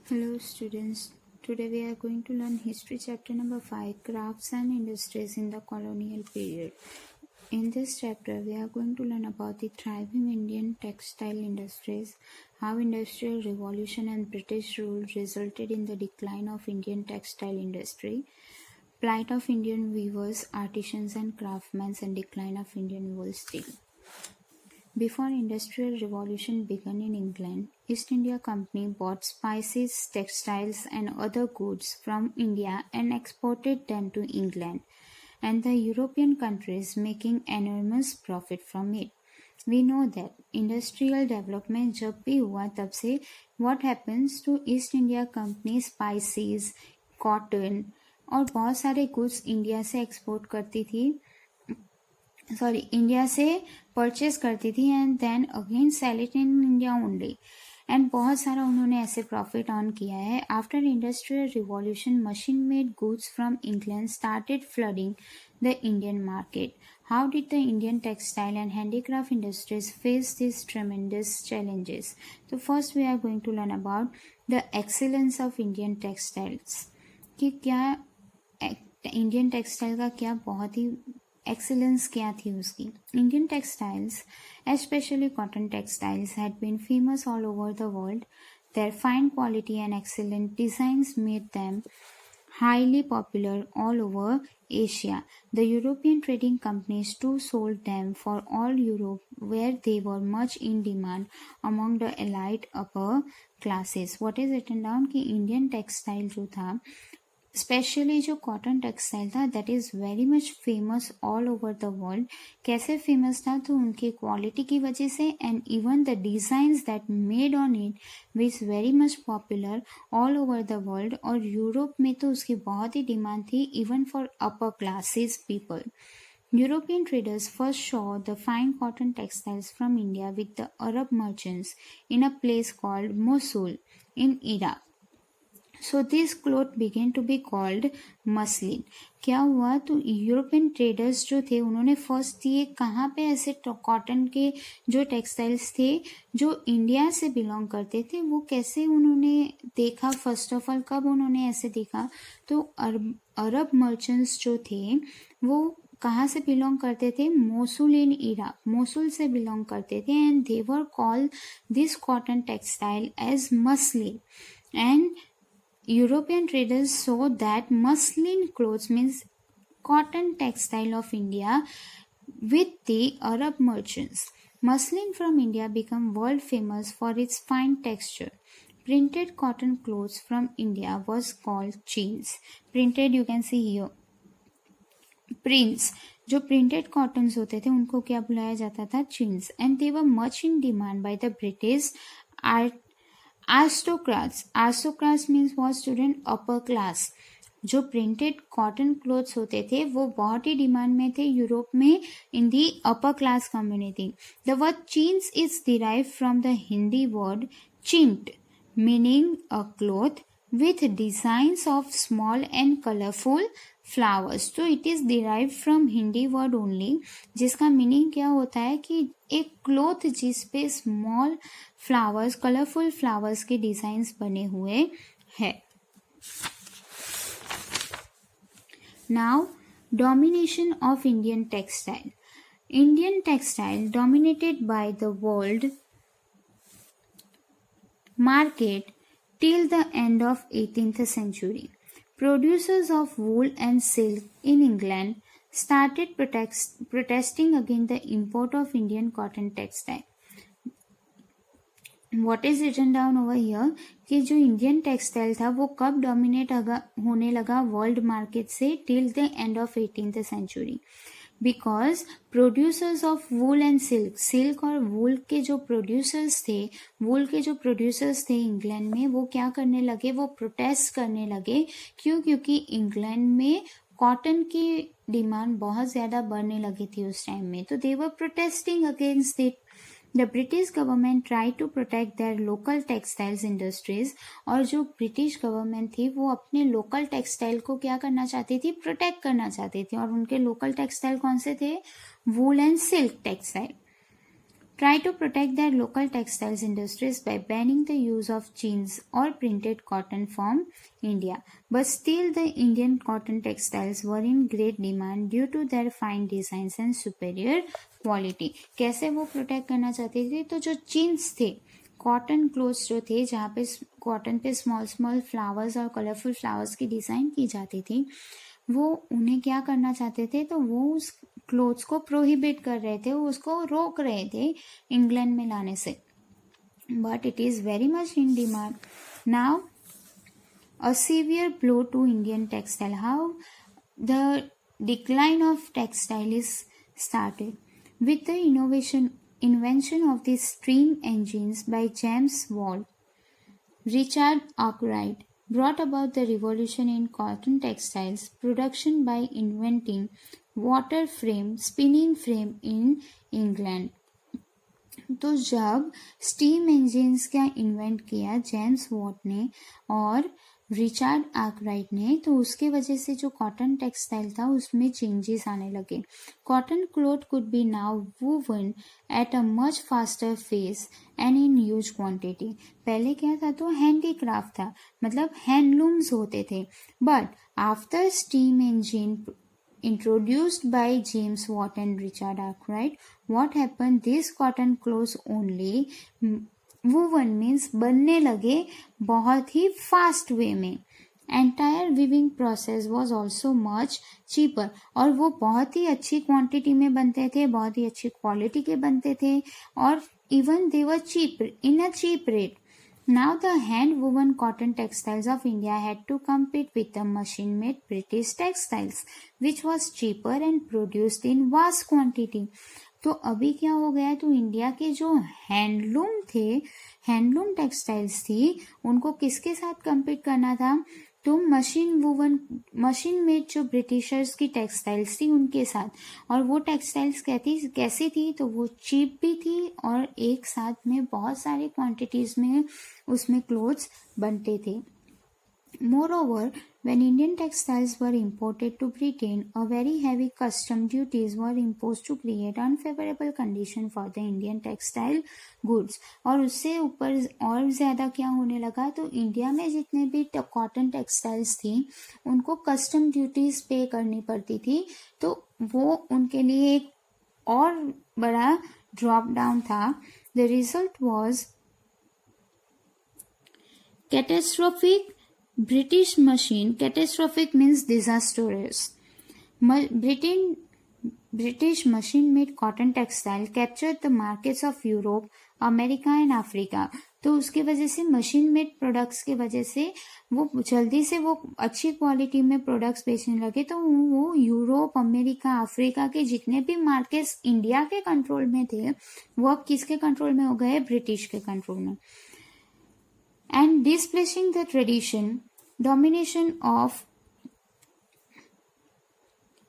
Hello students, today we are going to learn history chapter number 5, crafts and industries in the colonial period. In this chapter we are going to learn about the thriving Indian textile industries, how industrial revolution and British rule resulted in the decline of Indian textile industry, plight of Indian weavers, artisans and craftsmen and decline of Indian wool steel. Before Industrial Revolution began in England, East India Company bought spices, textiles and other goods from India and exported them to England and the European countries, making enormous profit from it. We know that industrial development जब भी हुआ तब से what happens to East India Company spices, cotton और बहुत सारे goods India से export करती थी इंडिया से परचेज करती थी and then again sell it in India only and बहुत सारा उन्होंने ऐसे प्रॉफिट अर्न किया है. After industrial revolution machine made goods from England started flooding the Indian market. How did the Indian textile and handicraft industries face this tremendous challenges. तो first we are going to learn about the excellence of Indian textiles कि क्या Indian textile का क्या बहुत ही excellence क्या थी उसकी. Indian textiles especially cotton textiles had been famous all over the world. Their fine quality and excellent designs made them highly popular all over Asia. The European trading companies too sold them for all Europe, where they were much in demand among the elite upper classes. What is written down कि Indian textile जो था specially जो cotton textile था that is very much famous all over the world. कैसे famous था तो उनकी quality की वजह से and even the designs that made on it which very much popular all over the world. और यूरोप में तो उसकी बहुत ही डिमांड थी even for upper classes people. European traders first saw the fine cotton textiles from India with the Arab merchants in a place called Mosul in Iraq. So this cloth began to be called muslin. क्या हुआ तो European traders जो थे उन्होंने first ये कहाँ पे ऐसे कॉटन के जो टेक्सटाइल्स थे जो इंडिया से बिलोंग करते थे वो कैसे उन्होंने देखा. फर्स्ट ऑफ ऑल कब उन्होंने ऐसे देखा तो अरब मर्चेंट्स जो थे वो कहाँ से बिलोंग करते थे. मोसुल इन इराक, मोसुल से बिलोंग करते थे and they were call this cotton textile as muslin. And European traders saw that muslin clothes means cotton textile of India with the Arab merchants. Muslin from India became world famous for its fine texture. Printed cotton clothes from India was called chins. Printed you can see here. Prints जो printed cottons होते थे उनको क्या बुलाया जाता था chintz. And they were much in demand by the British aristocrats means was student upper class. जो printed cotton clothes होते थे वो बहुत ही डिमांड में थे यूरोप में in the upper class community. The word chintz is derive from the Hindi word chint meaning a cloth with designs of small and colorful flowers. तो it is derived from Hindi word only जिसका meaning क्या होता है कि एक cloth जिस पे small flowers colourful flowers के डिजाइन्स बने हुए हैं. Now domination of Indian textile. Indian textile dominated by the world market till the end of 18th century. Producers of wool and silk in England started protesting against the import of Indian cotton textile. What is written down over here कि जो Indian textile था वो कब dominate होने लगा world market से till the end of 18th century. Because producers of wool and silk और wool के जो प्रोड्यूसर्स थे इंग्लैंड में वो क्या करने लगे, वो प्रोटेस्ट करने लगे. क्योंकि इंग्लैंड में कॉटन की डिमांड बहुत ज़्यादा बढ़ने लगी थी उस टाइम में. तो they were protesting against it. The British government try to protect their local textiles industries. और जो ब्रिटिश गवर्नमेंट थी वो अपने लोकल टेक्सटाइल को क्या करना चाहती थी, प्रोटेक्ट करना चाहती थी. और उनके लोकल टेक्सटाइल कौन से थे, वूल and silk textile. try to protect their local textiles industries by banning the use of jeans or printed cotton from India. But still, the Indian cotton textiles were in great demand due to their fine designs and superior quality. कैसे वो protect करना चाहते थे? तो जो jeans थे, cotton clothes जो थे, जहाँ पे कॉटन पे स्मॉल स्मॉल फ्लावर्स और कलरफुल फ्लावर्स की डिज़ाइन की जाती थी, वो उन्हें क्या करना चाहते थे? तो वो उस क्लोथ्स को प्रोहिबिट कर रहे थे, उसको रोक रहे थे इंग्लैंड में लाने से. But it is very much in demand. Now a severe blow to Indian textile. How the decline of textile is started with the invention of the steam engines by James Watt. Richard Arkwright brought about the revolution in cotton textiles production by inventing water frame spinning frame in England. तो जब steam engines का invent किया James Watt ने और Richard Arkwright ने, तो उसके वजह से जो कॉटन टेक्सटाइल था उसमें चेंजेस आने लगे. Cotton cloth could be now woven at a much faster face and in huge quantity. पहले क्या था? तो हैंडीक्राफ्ट था, मतलब हैंडलूम्स होते थे. But after steam engine introduced by James Watt and Richard Arkwright, what happened? These cotton clothes only woven means बनने लगे बहुत ही फास्ट वे में. Entire weaving process was also much cheaper, और वो बहुत ही अच्छी क्वांटिटी में बनते थे, बहुत ही अच्छी क्वालिटी के बनते थे, और even they were cheap in a cheap rate. Now the hand-woven cotton textiles of India had to compete with the machine-made British textiles, which was cheaper and produced in vast quantity. तो अभी क्या हो गया? तो India के जो handloom थे, handloom textiles थी, उनको किसके साथ compete करना था? तो मशीन मेड जो ब्रिटिशर्स की टेक्सटाइल्स थी उनके साथ. और वो टेक्सटाइल्स कैसी थी? तो वो चीप भी थी और एक साथ में बहुत सारी क्वांटिटीज में उसमें क्लोथ्स बनते थे. Moreover, when Indian textiles were imported to Britain, a very heavy custom duties were imposed to create unfavorable condition for the Indian textile goods. और उससे ऊपर और ज़्यादा क्या होने लगा? तो इंडिया में जितने भी कॉटन टेक्सटाइल्स थी उनको कस्टम ड्यूटीज पे करनी पड़ती थी. तो वो उनके लिए एक और बड़ा ड्रॉप डाउन था. The result was catastrophic British machine. Catastrophic means disastrous. British machine-made cotton textile captured the markets of Europe, America and Africa. तो उसके वजह से मशीन मेड प्रोडक्ट्स के वजह से वो जल्दी से वो अच्छी क्वालिटी में प्रोडक्ट्स बेचने लगे. तो वो यूरोप, अमेरिका, अफ्रीका के जितने भी मार्केट्स इंडिया के कंट्रोल में थे वो अब किसके कंट्रोल में हो गए? ब्रिटिश के कंट्रोल में. And displacing the domination of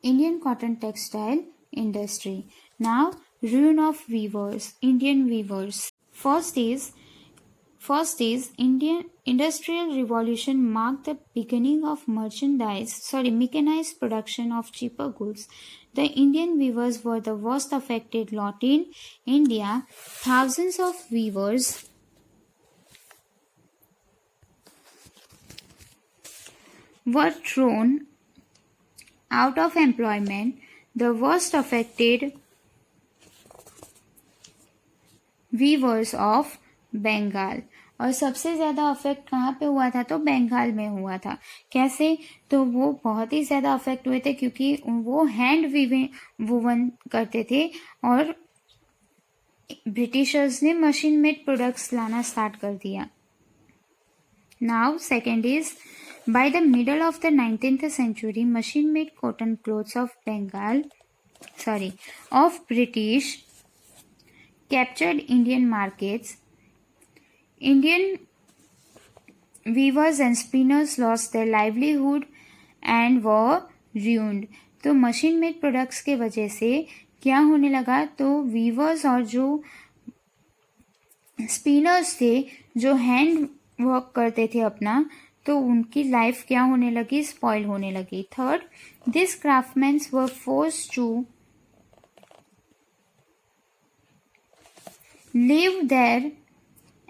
Indian cotton textile industry. Now, ruin of weavers, Indian weavers. First is Indian industrial revolution marked the beginning of mechanized production of cheaper goods. The Indian weavers were the worst affected lot in India. Thousands of weavers were thrown out of employment. The worst affected weavers of Bengal. और सबसे ज़्यादा affect कहाँ पे हुआ था? तो बंगाल में हुआ था. कैसे? तो वो बहुत ही ज़्यादा अफेक्ट हुए थे क्योंकि वो हैंड वूवन करते थे और ब्रिटिशर्स ने मशीन मेड प्रोडक्ट्स लाना स्टार्ट कर दिया. Now second is by the middle of the 19th century, machine-made cotton clothes of British captured Indian markets. Indian weavers and spinners lost their livelihood and were ruined. तो machine made products के वजह से क्या होने लगा? तो viewers और जो स्पिनर्स थे, जो हैंड वर्क करते थे अपना, तो उनकी लाइफ क्या होने लगी? स्पॉइल होने लगी. Third, this craftsmans were forced to leave their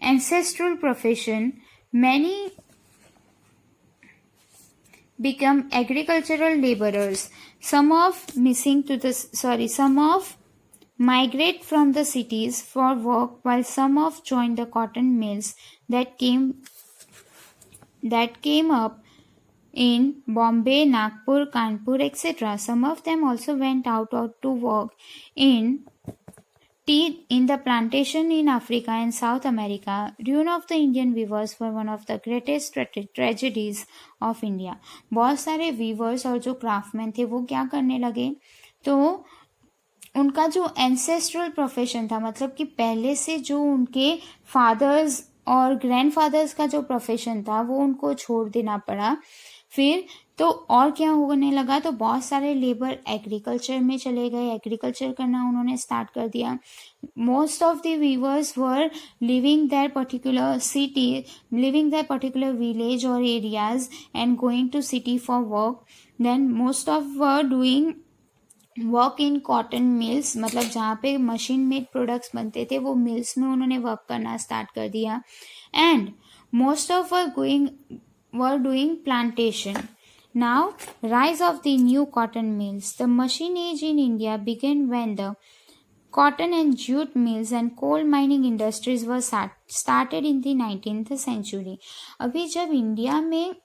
ancestral profession. Many become agricultural laborers. Some of migrate from the cities for work, while some of joined the cotton mills that came up in Bombay, Nagpur, Kanpur, etc. Some of them also went out to work in tea in the plantation in Africa and South America. Ruin of the Indian weavers were one of the greatest tragedies of India. बहुत सारे viewers और जो craftsman थे वो क्या करने लगे, तो उनका जो एंसेस्ट्रल प्रोफेशन था, मतलब कि पहले से जो उनके फादर्स और ग्रैंडफादर्स का जो प्रोफेशन था वो उनको छोड़ देना पड़ा. फिर तो और क्या होने लगा, तो बहुत सारे लेबर एग्रीकल्चर में चले गए, एग्रीकल्चर करना उन्होंने स्टार्ट कर दिया. Most of the weavers were living that particular city, living that particular village और areas and going to city for work. Then most of were doing work in cotton mills, मतलब जहाँ पे machine made products बनते थे वो mills में उन्होंने work करना स्टार्ट कर दिया. And most of were doing plantation. Now, rise of the new cotton mills. The machine age in India began when the cotton and jute mills and coal mining industries were started in the 19th century. अभी जब India में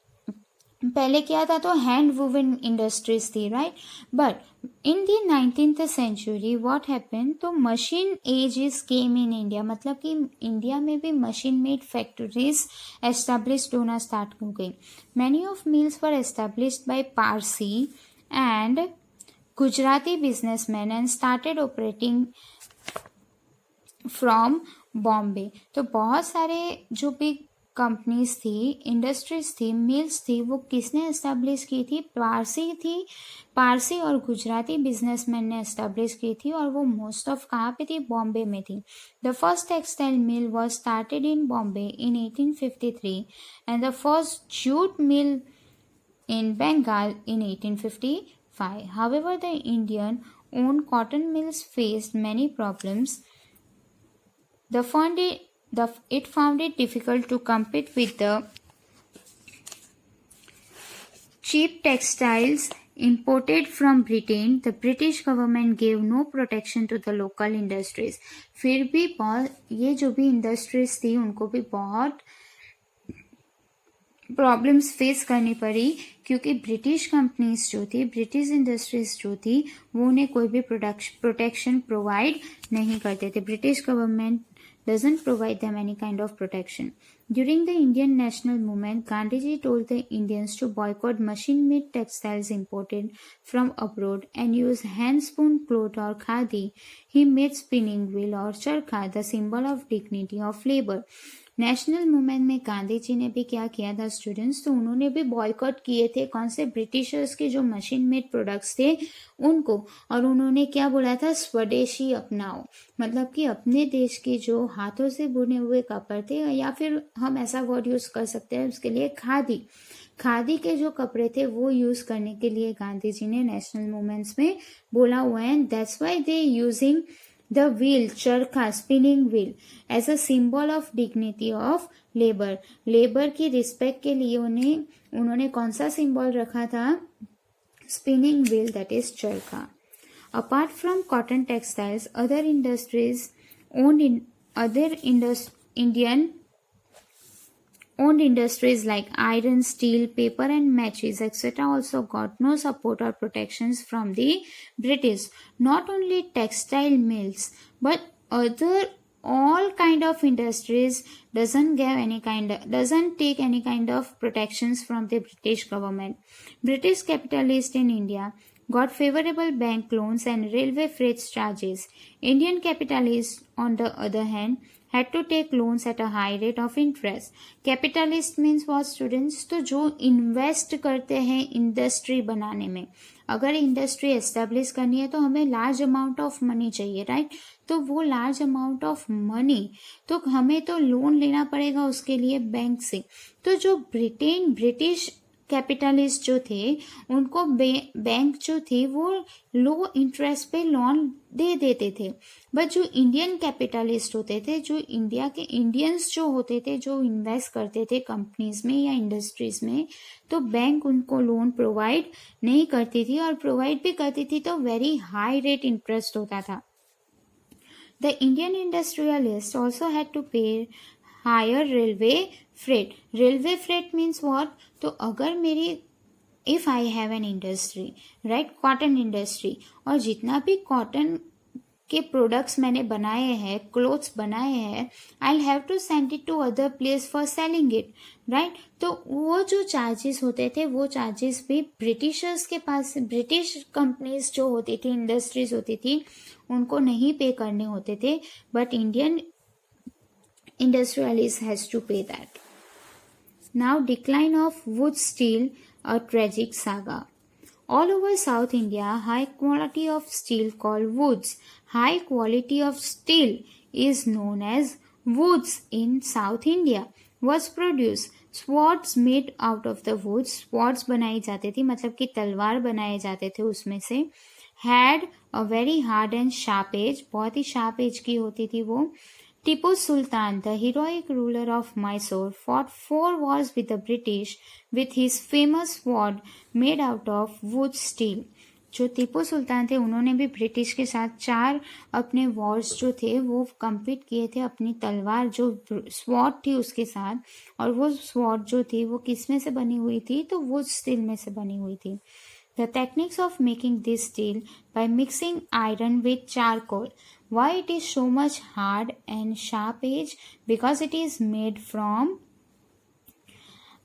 पहले क्या था, तो hand woven industries थी, right. But in the 19th century what happen, तो machine age is came in India, मतलब कि इंडिया में भी मशीन मेड फैक्ट्रीज एस्टेब्लिश्ड होना स्टार्ट हो गई. Many of mills were established by Parsi and Gujarati businessman and started operating from Bombay. तो बहुत सारे जो भी कंपनीज थी, इंडस्ट्रीज थी, मिल्स थी, वो किसने एस्टेब्लिश की थी, पारसी और गुजराती बिजनेसमैन ने एस्टेब्लिश की थी. और वो मोस्ट ऑफ कहाँ पे थी, बॉम्बे में थी. The first textile mill was started in Bombay in 1853 and the first jute mill in Bengal in 1855. However, the Indian-owned cotton mills faced many problems. It found it difficult to compete with the cheap textiles imported from Britain. The British government gave no protection to the local industries. फिर भी ये जो भी industries थी उनको भी बहुत problems face करनी पड़ी, क्योंकि ब्रिटिश कंपनीज जो थी, ब्रिटिश इंडस्ट्रीज जो थी, वो उन्हें कोई भी प्रोटेक्शन प्रोवाइड नहीं करते थे. British government doesn't provide them any kind of protection. During the Indian national movement, Gandhiji told the Indians to boycott machine-made textiles imported from abroad and use hand-spun cloth or khadi. He made spinning wheel or charkha the symbol of dignity of labor. National movement में गांधी जी ने भी क्या किया था students, तो उन्होंने भी boycott किए थे कौन से, ब्रिटिशर्स के जो मशीन मेड प्रोडक्ट्स थे उनको. और उन्होंने क्या बोला था, स्वदेशी अपनाओ, मतलब कि अपने देश के जो हाथों से बुने हुए कपड़े थे, या फिर हम ऐसा वर्ड यूज कर सकते हैं उसके लिए, खादी के जो कपड़े थे वो यूज करने के लिए गांधी जी ने नेशनल मूवमेंट्स में बोला हुआ है. That's why they using the wheel, charkha, spinning wheel as a symbol of dignity of labor. Labour की रिस्पेक्ट के लिए उन्होंने कौन सा सिंबल रखा था, spinning wheel, that is charkha. Apart from cotton textiles, other Indian-owned industries like iron, steel, paper and matches, etc. also got no support or protections from the British. Not only textile mills, but all kind of industries doesn't take any kind of protections from the British government. British capitalists in India got favorable bank loans and railway freight charges. Indian capitalists, on the other hand, had to take loans at a high rate of interest. Capitalist means what students, तो जो invest करते हैं industry बनाने में. अगर industry establish करनी है तो हमें लार्ज अमाउंट ऑफ मनी चाहिए, राइट. तो वो लार्ज अमाउंट ऑफ मनी, तो हमें तो लोन लेना पड़ेगा उसके लिए बैंक से. तो जो ब्रिटिश कैपिटलिस्ट जो थे उनको बैंक जो थे वो लो इंटरेस्ट पे लोन दे देते थे, बट जो इंडियन कैपिटलिस्ट होते थे, जो इंडिया के इंडियंस जो होते थे, जो इन्वेस्ट करते थे कंपनीज में या इंडस्ट्रीज में, तो बैंक उनको लोन प्रोवाइड नहीं करती थी, और प्रोवाइड भी करती थी तो वेरी हाई रेट इंटरेस्ट होता था. The Indian industrialists also had to pay higher railway freight. Railway freight means what? तो अगर मेरी if I have an industry, right, cotton industry, और जितना भी कॉटन के प्रोडक्ट्स मैंने बनाए हैं, क्लोथ्स बनाए हैं, I have to send it to other place for selling it, right. तो वो जो चार्जेस होते थे वो चार्जेस भी ब्रिटिशर्स के पास, ब्रिटिश कंपनीज जो होती थी, इंडस्ट्रीज होती थी, उनको नहीं पे करने होते थे, but Indian industrialist has to pay that. Now, decline of wood steel, a tragic saga. All over South India, high quality of steel called woods. High quality of steel is known as woods in South India was produced. Swords made out of the woods. Swords बनाई जाती थी, मतलब कि तलवार बनाए जाते थे उसमें से. Had a very hard and sharp edge. बहुत ही sharp edge की होती थी वो. Tipu Sultan, the heroic ruler of Mysore, fought 4 wars with the British with his famous sword made out of wood steel. जो टीपू सुल्तान थे उन्होंने भी ब्रिटिश के साथ 4 अपने वॉर्स जो थे वो कम्पीट किए थे अपनी तलवार जो स्वॉर्ड थी उसके साथ, और वो स्वॉर्ड जो थी वो किस में से बनी हुई थी, तो वुड स्टील में से बनी हुई थी. The techniques of making this steel by mixing iron with charcoal. Why it is so much hard and sharp edge? Because it is made from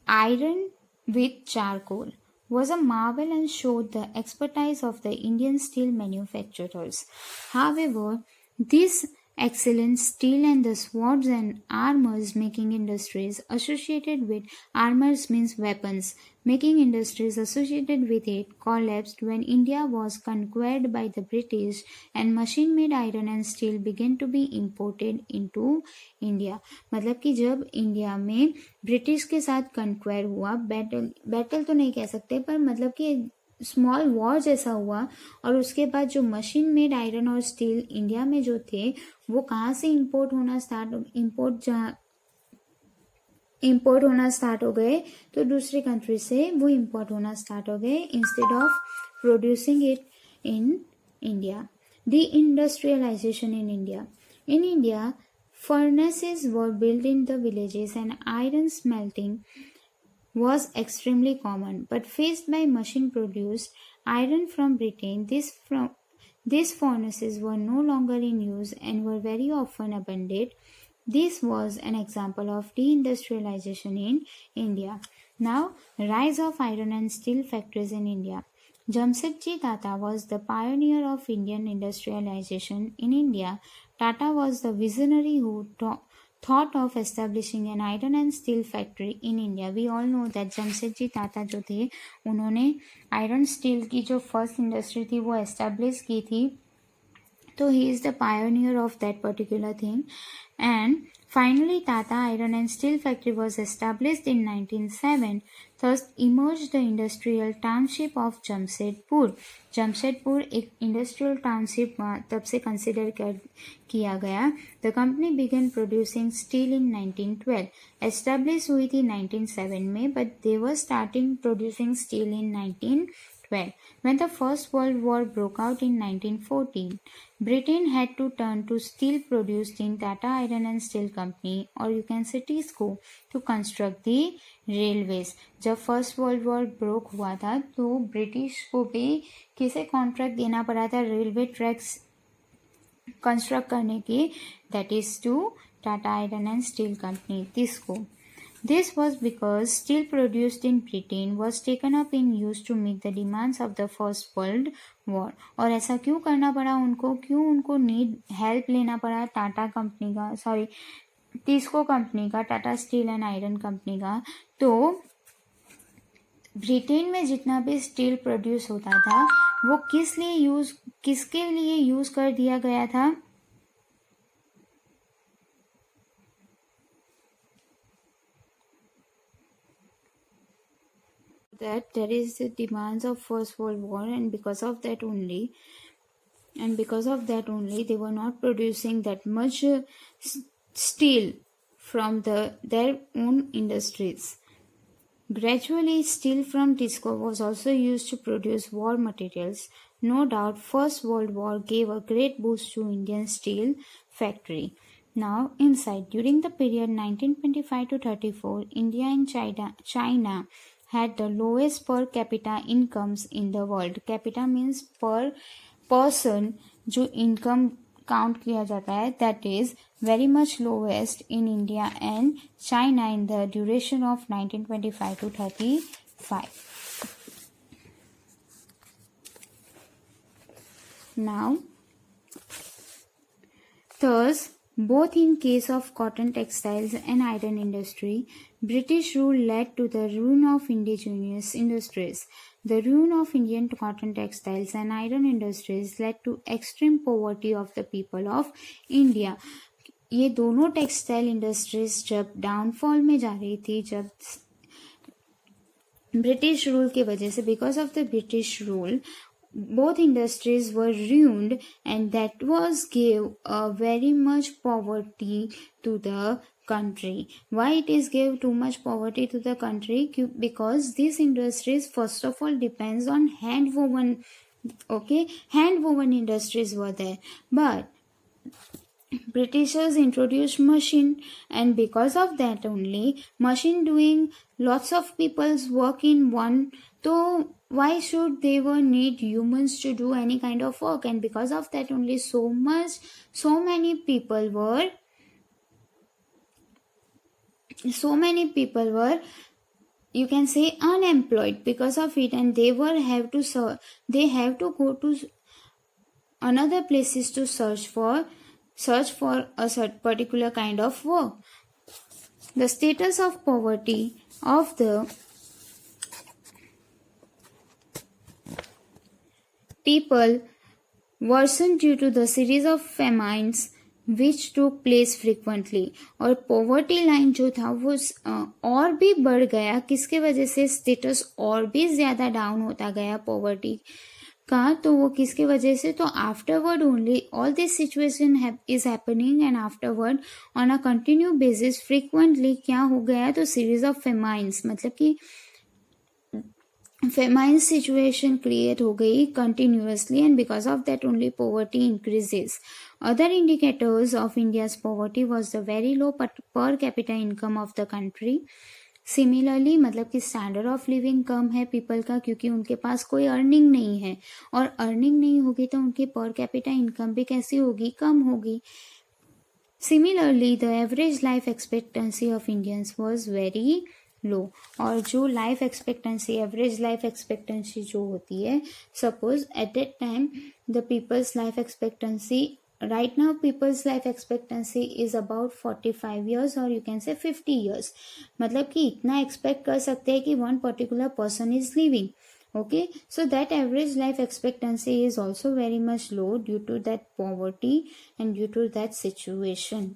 iron with charcoal. Was a marvel and showed the expertise of the Indian steel manufacturers. However, this excellent steel and the swords and armors making industries associated with armors means weapons making industries associated with it collapsed when India was conquered by the British and machine made iron and steel began to be imported into India. मतलब कि जब India में British के साथ कंक्वायर हुआ, battle तो नहीं कह सकते पर मतलब कि स्मॉल वॉर जैसा हुआ, और उसके बाद जो मशीन मेड आयरन और स्टील इंडिया में जो थे वो कहाँ से इंपोर्ट होना स्टार्ट हो गए, तो दूसरी कंट्री से वो इंपोर्ट होना स्टार्ट हो गए instead of producing it in India. The industrialization in India. In India furnaces were built in the villages and iron smelting was extremely common, but faced by machine-produced iron from Britain, these furnaces were no longer in use and were very often abandoned. This was an example of deindustrialization in India. Now, rise of iron and steel factories in India. Jamsetji Tata was the pioneer of Indian industrialization in India. Tata was the visionary who thought of establishing an iron and steel factory in India. We all know that Jamshedji Tata जो थे उन्होंने iron steel की जो first industry थी वो establish की थी, तो he is the pioneer of that particular thing. And finally Tata Iron and Steel Factory was established in 1907. Thus emerged the industrial township of Jamshedpur. Jamshedpur एक इंडस्ट्रियल टाउनशिप तब से कंसिडर किया गया. The company began producing steel in 1912. Establish हुई थी 1907 में, but they were starting producing steel in 1912. When the First World War broke out in 1914, Britain had to turn to steel produced in Tata Iron and Steel Company, or you can say TISCO, to construct the railways. जब first world war broke हुआ था तो British को भी किसे contract देना पड़ा था रेलवे ट्रैक्स कंस्ट्रक्ट करने की, that is to Tata iron and steel company TISCO. This was because steel produced in Britain was taken up in use to meet the demands of the First World War. और ऐसा क्यों करना पड़ा उनको, क्यों उनको नीड हेल्प लेना पड़ा टाटा कंपनी का, सॉरी TISCO कंपनी का, Tata steel and iron company का. तो ब्रिटेन में जितना भी स्टील प्रोड्यूस होता था वो किसके लिए यूज कर दिया गया था, that there is the demands of First World War, and because of that only they were not producing that much steel from their own industries. Gradually, steel from Tisco was also used to produce war materials. No doubt, First World War gave a great boost to Indian steel factory. Now, inside, during the period 1925 to 34, India and China had the lowest per capita incomes in the world. Capita means per person जो income count किया जाता है, that is very much lowest in India and China in the duration of 1925 to 35. Now, thus, both in case of cotton textiles and iron industry, British rule led to the ruin of indigenous industries. The ruin of Indian cotton textiles and iron industries led to extreme poverty of the people of India. ये दोनों textile industries जब downfall में जा रही थी, जब British rule की वजह से, because of the British rule, both industries were ruined, and that was gave a very much poverty to the country. Why it is gave too much poverty to the country? Because these industries first of all depends on hand woven. Hand woven industries were there, but Britishers introduced machine, and because of that only, machine doing lots of people's work in one. So why should they need humans to do any kind of work? And because of that only, so many people were you can say unemployed because of it, and they have to go to another places to search for a particular kind of work. The status of poverty of the people worsened due to the series of famines which took place frequently. और poverty line जो था वो और भी बढ़ गया. किसके वजह से? स्टेटस और भी ज़्यादा डाउन होता गया poverty का. तो वो किसके वजह से? तो afterward only all this situation is happening, and afterward on a continue basis frequently क्या हो गया? तो सीरीज ऑफ फेमाइंस, मतलब कि फेमाइन सिचुएशन क्रिएट हो गई continuously, and because of that only poverty increases. Other indicators of India's poverty was the very low per capita income of the country. Similarly मतलब कि स्टैंडर्ड ऑफ लिविंग कम है people का, क्योंकि उनके पास कोई earning नहीं है, और अर्निंग नहीं होगी तो उनकी पर कैपिटा इनकम भी कैसी होगी? कम होगी. Similarly the average life expectancy of Indians was very low. और जो life expectancy, average life expectancy जो होती है, suppose at that time the people's life expectancy, right now people's life expectancy is about 45 years or you can say 50 years. मतलब कि इतना expect कर सकते हैं कि one particular person is living. Okay, so that average life expectancy is also very much low due to that poverty and due to that situation.